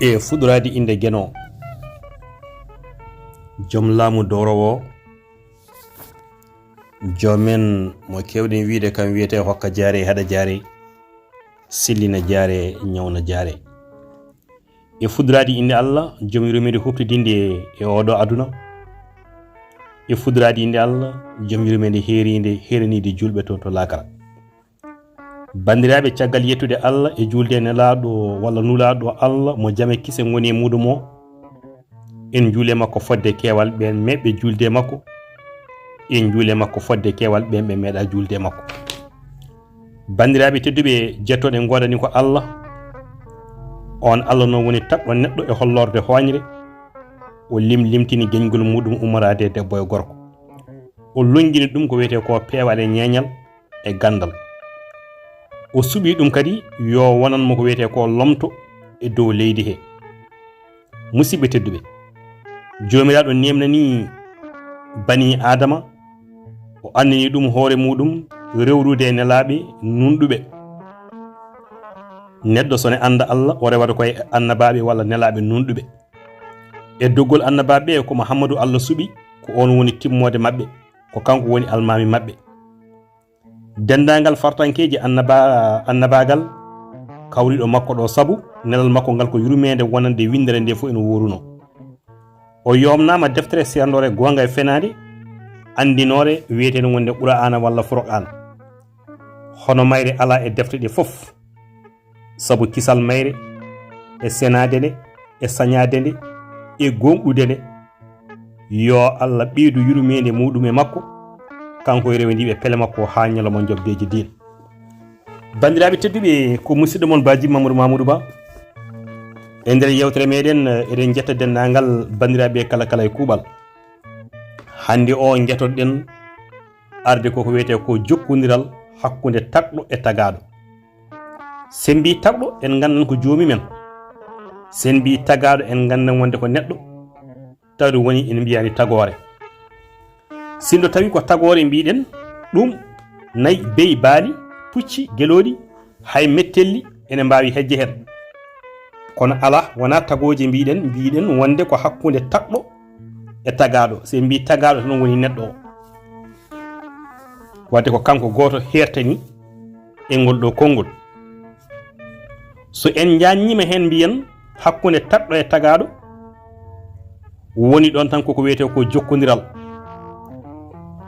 e fuɗorade inde Gueno joom laamu dorowo jomen mo kewɗen wiide kam wiyete hokka jaare haɗa jaare sillina jaare ñawna jaare e fuɗorade inde Allah joom yurmede huftodinde e oɗo aduna e fuɗorade inde Allah joom yurmede heeranide julɓe to lakara bandiraɓe caggal yettude Allah e julde nelaɗo walla nulaɗo Allah mo jame kise goni e muɗum o en juule makko fodde kewal ɓen meɓɓe julde makko en juule makko fodde kewal ɓen ɓe meeɗa julde makko bandiraɓe tedduɓe jettoɗe godani ko Allah on Allah noon woni tabɗo neɗɗo e hollorde hoñre o limtini geñgol muɗum umorade debbo e gorko o longini ɗum ko wiyete ko peewal e ñeñal e gandal o suɓi ɗum kadi yo wonanmo ko wiyete ko lomto e dow leydi he musidɓe tedduɓe jomiraɗo nemnani bani adama o annani ɗum hoore muɗum rewrude e nelaɓe nunɗuɓe neɗɗo sone anda Allah o rewata koye annabaɓe walla nelaɓe nunɗuɓe e doggol annabaɓe ko Muhammadu Allah suɓi ko on woni timmode mabɓe ko kanko woni almami mabɓe dendagal fartankeji annabagal kawriɗo makko ɗo saabu nelal makko ngal ko yurmede wonande windere nde fof ene woruno o yomnama deftere serdore gonga e fenade andinore wiyete no wonde Qur'ana walla Furqan hono mayre ala e defte ɗe foof saabu kisal mayre e senade nde e sañade nde e gonɗude nde yo Allah ɓeydu yurmede muɗum e makko kanko e rewendiɓe pele makko ha ñalawma jobdeji din bandiraɓe tedduɓe ko musidɗo moon Badji Mamadou Ba e nder yewtere meɗen eɗen jetta dendagal bandiraɓe kala e kuuɓal hande o jetoɗen arde koko wiyete ko jokkodiral hakkude tagɗo e tagaɗo sen mbi tagɗo en gandan ko joomi men sen mbi tagaɗo en gandan wonde ko neɗɗo tawde woni en mbiyani tagore sindo tawi ko tagore mbiɗen ɗum nayi beyi baali pucci gueloɗi hay mettelli ene mbawi hejje hen kono ala wona tagoje mbiɗen wonde ko hakkude tagɗo e tagaɗo se mbi tagaɗo tan woni neɗɗo o wadde ko kanko goto hertani e ngol ɗo konngol so en jaññima hen mbiyen hakkude tagɗo e tagaɗo woni ɗon tan koko wiyete ko jokkodiral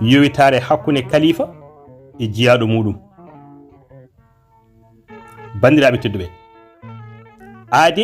yowitare hakkude kalifa e jiyaɗo muɗum bandiraɓe tedduɓe aade